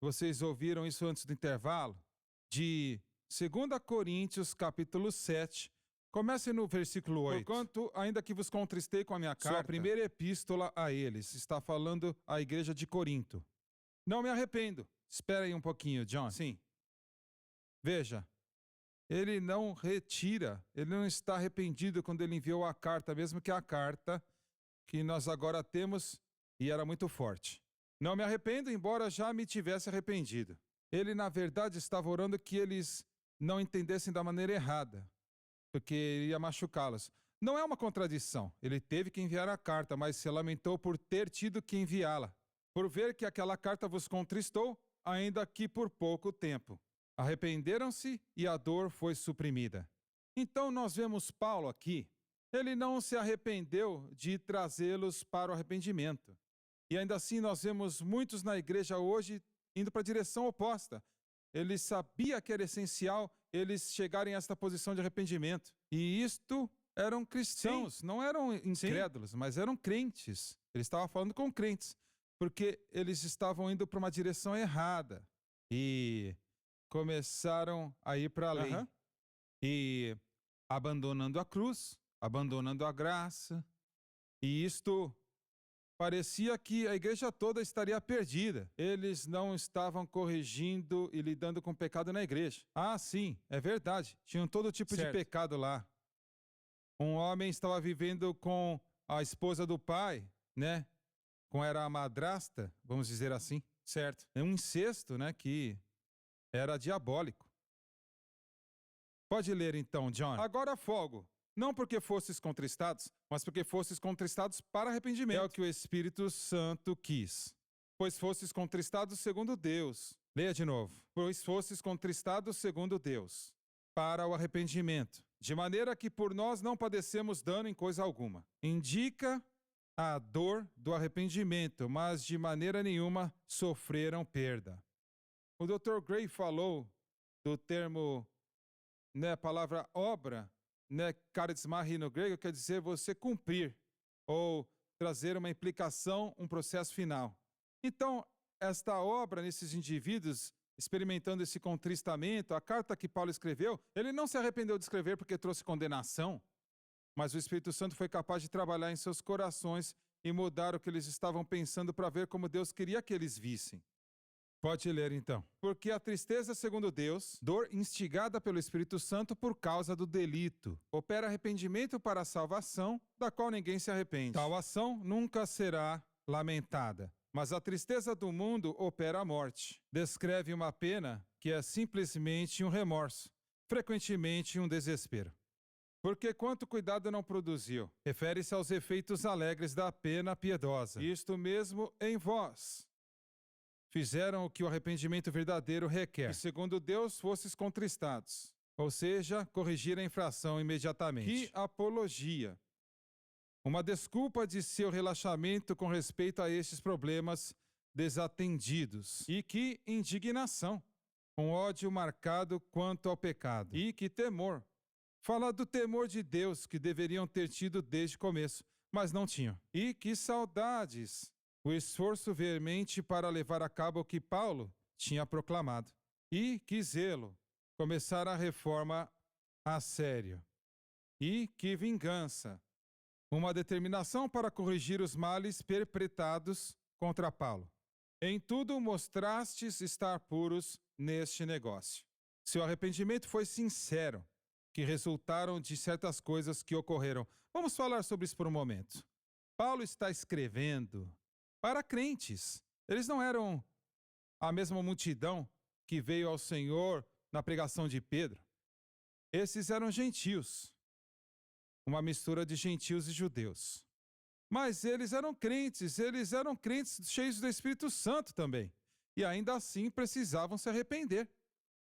vocês ouviram isso antes do intervalo, de 2 Coríntios, capítulo 7, comece no versículo 8. Porquanto, ainda que vos contristei com a minha carta, sua primeira epístola a eles, está falando à igreja de Corinto. Não me arrependo. Espera aí um pouquinho, John. Sim. Veja, ele não retira, ele não está arrependido quando ele enviou a carta, mesmo que a carta que nós agora temos, e era muito forte. Não me arrependo, embora já me tivesse arrependido. Ele, na verdade, estava orando que eles não entendessem da maneira errada, porque ia machucá-los. Não é uma contradição. Ele teve que enviar a carta, mas se lamentou por ter tido que enviá-la, por ver que aquela carta vos contristou, ainda que por pouco tempo. Arrependeram-se e a dor foi suprimida. Então nós vemos Paulo aqui. Ele não se arrependeu de trazê-los para o arrependimento. E ainda assim nós vemos muitos na igreja hoje indo para a direção oposta. Ele sabia que era essencial eles chegarem a esta posição de arrependimento. E isto eram cristãos, não eram incrédulos, mas eram crentes. Ele estava falando com crentes, porque eles estavam indo para uma direção errada. E começaram a ir para a lei. E abandonando a cruz, abandonando a graça. E isto parecia que a igreja toda estaria perdida. Eles não estavam corrigindo e lidando com o pecado na igreja. Ah, sim, é verdade. Tinham todo tipo de pecado lá. Um homem estava vivendo com a esposa do pai, né? Era a madrasta, vamos dizer assim. Certo. É um incesto, né? Que era diabólico. Pode ler então, John. Agora fogo. Não porque fostes contristados, mas porque fostes contristados para arrependimento. É o que o Espírito Santo quis. Pois fostes contristados segundo Deus. Leia de novo. Pois fostes contristados segundo Deus, para o arrependimento, de maneira que por nós não padecemos dano em coisa alguma. Indica a dor do arrependimento, mas de maneira nenhuma sofreram perda. O Dr. Gray falou do termo, a palavra obra, charismahi no grego, quer dizer você cumprir, ou trazer uma implicação, um processo final. Então, esta obra nesses indivíduos, experimentando esse contristamento, a carta que Paulo escreveu, ele não se arrependeu de escrever porque trouxe condenação, mas o Espírito Santo foi capaz de trabalhar em seus corações e mudar o que eles estavam pensando para ver como Deus queria que eles vissem. Pode ler então. Porque a tristeza, segundo Deus, dor instigada pelo Espírito Santo por causa do delito, opera arrependimento para a salvação, da qual ninguém se arrepende. Tal ação nunca será lamentada. Mas a tristeza do mundo opera a morte. Descreve uma pena que é simplesmente um remorso, frequentemente um desespero. Porque quanto cuidado não produziu? Refere-se aos efeitos alegres da pena piedosa. Isto mesmo em vós. Fizeram o que o arrependimento verdadeiro requer. E segundo Deus, fostes contristados. Ou seja, corrigir a infração imediatamente. Que apologia! Uma desculpa de seu relaxamento com respeito a estes problemas desatendidos. E que indignação! Um ódio marcado quanto ao pecado. E que temor! Fala do temor de Deus que deveriam ter tido desde o começo, mas não tinham. E que saudades! O esforço veemente para levar a cabo o que Paulo tinha proclamado. E que zelo! Começar a reforma a sério. E que vingança! Uma determinação para corrigir os males perpetrados contra Paulo. Em tudo mostrastes estar puros neste negócio. Seu arrependimento foi sincero, que resultaram de certas coisas que ocorreram. Vamos falar sobre isso por um momento. Paulo está escrevendo para crentes. Eles não eram a mesma multidão que veio ao Senhor na pregação de Pedro. Esses eram gentios. Uma mistura de gentios e judeus. Mas eles eram crentes cheios do Espírito Santo também. E ainda assim precisavam se arrepender,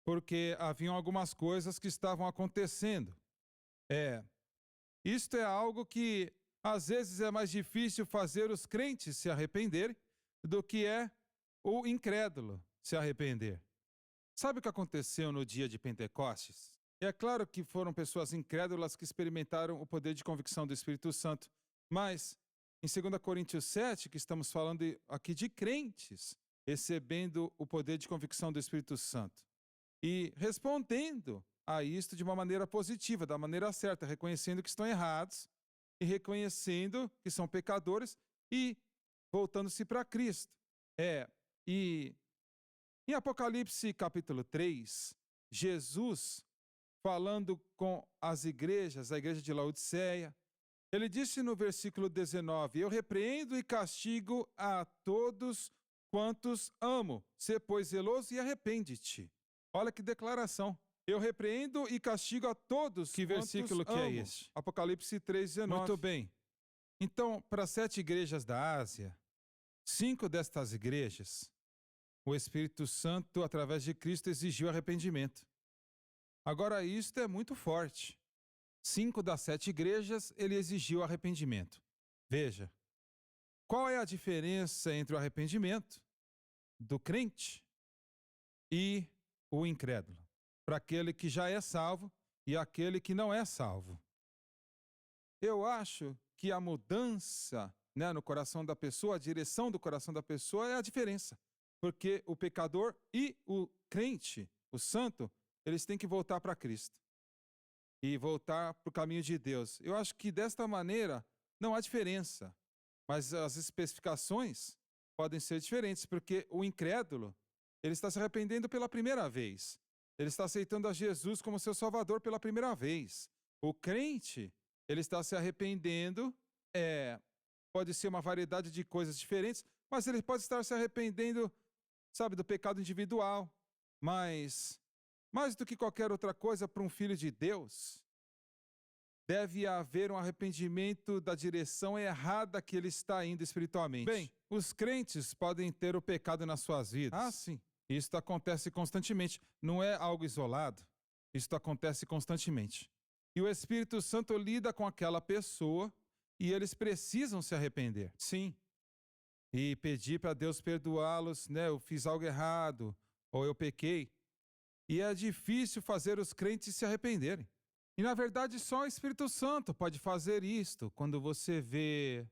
porque haviam algumas coisas que estavam acontecendo. Isto é algo que às vezes é mais difícil fazer os crentes se arrependerem do que é o incrédulo se arrepender. Sabe o que aconteceu no dia de Pentecostes? É claro que foram pessoas incrédulas que experimentaram o poder de convicção do Espírito Santo, mas em 2 Coríntios 7, que estamos falando aqui de crentes, recebendo o poder de convicção do Espírito Santo e respondendo a isto de uma maneira positiva, da maneira certa, reconhecendo que estão errados e reconhecendo que são pecadores e voltando-se para Cristo. E em Apocalipse capítulo 3, Jesus, falando com as igrejas, a igreja de Laodiceia, ele disse no versículo 19, eu repreendo e castigo a todos quantos amo. Sê, pois, zeloso e arrepende-te. Olha que declaração. Eu repreendo e castigo a todos Que quantos versículo que amo. é esse? Apocalipse 3, 19. Muito bem. Então, para 7 igrejas da Ásia, 5 destas igrejas, o Espírito Santo, através de Cristo, exigiu arrependimento. Agora, isto é muito forte. 5 das 7 igrejas, ele exigiu arrependimento. Veja, qual é a diferença entre o arrependimento do crente e o incrédulo? Para aquele que já é salvo e aquele que não é salvo. Eu acho que a mudança, no coração da pessoa, a direção do coração da pessoa é a diferença. Porque o pecador e o crente, o santo, eles têm que voltar para Cristo. E voltar para o caminho de Deus. Eu acho que desta maneira não há diferença. Mas as especificações podem ser diferentes, porque o incrédulo, ele está se arrependendo pela primeira vez. Ele está aceitando a Jesus como seu Salvador pela primeira vez. O crente, ele está se arrependendo, pode ser uma variedade de coisas diferentes, mas ele pode estar se arrependendo, do pecado individual. Mas, mais do que qualquer outra coisa, para um filho de Deus, deve haver um arrependimento da direção errada que ele está indo espiritualmente. Bem, os crentes podem ter o pecado nas suas vidas. Ah, sim. Isso acontece constantemente. Não é algo isolado. Isso acontece constantemente. E o Espírito Santo lida com aquela pessoa e eles precisam se arrepender. Sim. E pedir para Deus perdoá-los, eu fiz algo errado, ou eu pequei. E é difícil fazer os crentes se arrependerem. E, na verdade, só o Espírito Santo pode fazer isto quando você vê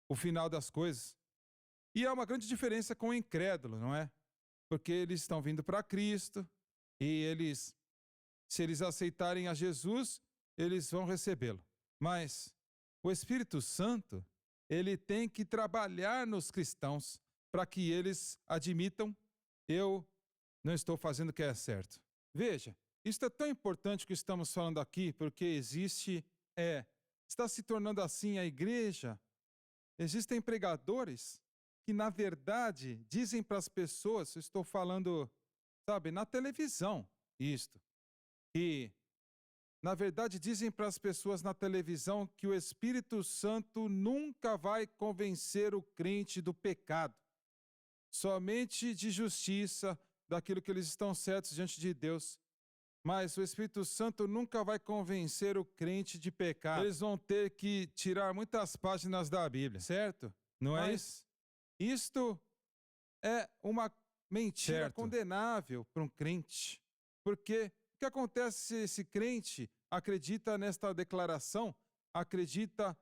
o final das coisas. E há uma grande diferença com o incrédulo, não é? Porque eles estão vindo para Cristo e se eles aceitarem a Jesus, eles vão recebê-lo. Mas o Espírito Santo, ele tem que trabalhar nos cristãos para que eles admitam, eu não estou fazendo o que é certo. Veja, isso é tão importante que estamos falando aqui, porque está se tornando assim a igreja. Existem pregadores que, na verdade, dizem para as pessoas, eu estou falando, na televisão, e, na verdade, dizem para as pessoas na televisão que o Espírito Santo nunca vai convencer o crente do pecado, somente de justiça, daquilo que eles estão certos diante de Deus. Mas o Espírito Santo nunca vai convencer o crente de pecado. Eles vão ter que tirar muitas páginas da Bíblia, certo? Não é isso? Isto é uma mentira condenável para um crente. Porque o que acontece se esse crente acredita nesta declaração, acredita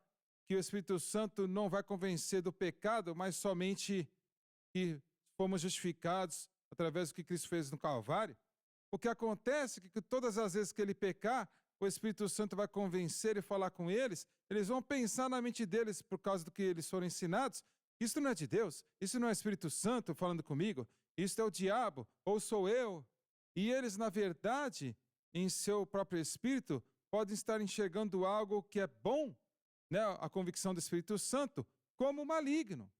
que o Espírito Santo não vai convencer do pecado, mas somente que fomos justificados através do que Cristo fez no Calvário? O que acontece é que todas as vezes que ele pecar, o Espírito Santo vai convencer e falar com eles, eles vão pensar na mente deles por causa do que eles foram ensinados. Isso não é de Deus, isso não é o Espírito Santo falando comigo, isso é o diabo, ou sou eu. E eles, na verdade, em seu próprio espírito, podem estar enxergando algo que é bom, a convicção do Espírito Santo, como maligno.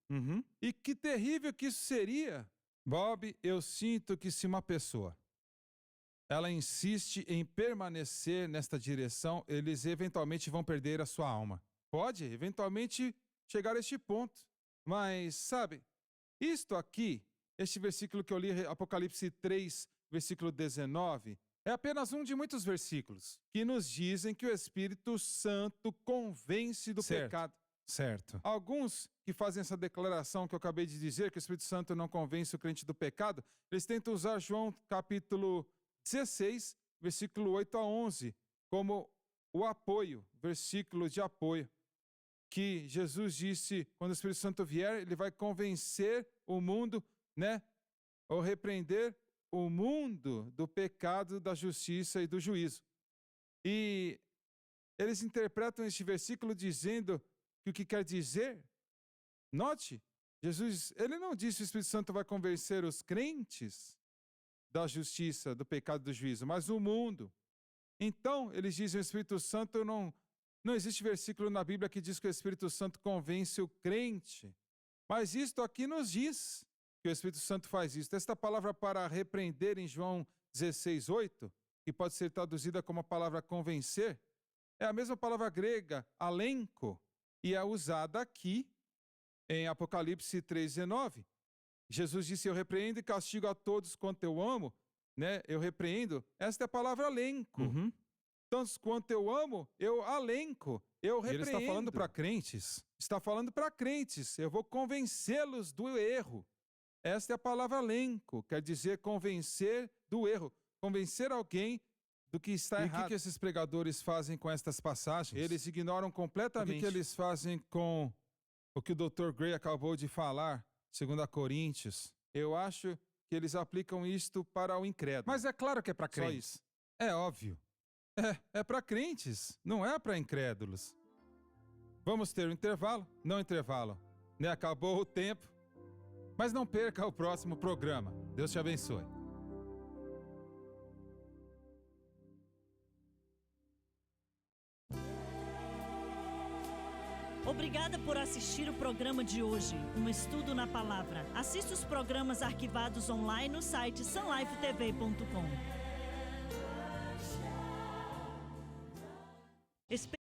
E que terrível que isso seria. Bob, eu sinto que se uma pessoa ela insiste em permanecer nesta direção, eles eventualmente vão perder a sua alma. Pode, eventualmente, chegar a este ponto. Mas, isto aqui, este versículo que eu li, Apocalipse 3, versículo 19, é apenas um de muitos versículos que nos dizem que o Espírito Santo convence do pecado. Certo. Alguns que fazem essa declaração que eu acabei de dizer, que o Espírito Santo não convence o crente do pecado, eles tentam usar João capítulo 16, versículo 8 a 11, como o apoio, versículo de apoio, que Jesus disse, quando o Espírito Santo vier, ele vai convencer o mundo né? Ou repreender o mundo do pecado, da justiça e do juízo. E eles interpretam este versículo dizendo que o que quer dizer, note, Jesus, ele não disse que o Espírito Santo vai convencer os crentes da justiça, do pecado e do juízo, mas o mundo. Então, eles dizem o Espírito Santo não existe versículo na Bíblia que diz que o Espírito Santo convence o crente. Mas isto aqui nos diz que o Espírito Santo faz isso. Esta palavra para repreender em João 16:8, que pode ser traduzida como a palavra convencer, é a mesma palavra grega, alenko, e é usada aqui em Apocalipse 3:19. Jesus disse, eu repreendo e castigo a todos quanto eu amo, né? Eu repreendo. Esta é a palavra alenko. Tantos quanto eu amo, eu alenko, eu repreendo. Ele está falando para crentes. Está falando para crentes. Eu vou convencê-los do erro. Esta é a palavra alenko, quer dizer convencer do erro. Convencer alguém do que está errado. E o que esses pregadores fazem com estas passagens? Eles ignoram completamente. O que eles fazem com o que o Dr. Gray acabou de falar, 2 Coríntios? Eu acho que eles aplicam isto para o incrédulo. Mas é claro que é para crentes. É óbvio. É para crentes, não é para incrédulos. Vamos ter um intervalo? Não intervalo. Né? Acabou o tempo. Mas não perca o próximo programa. Deus te abençoe. Obrigada por assistir o programa de hoje, um estudo na palavra. Assista os programas arquivados online no site sunlifetv.com.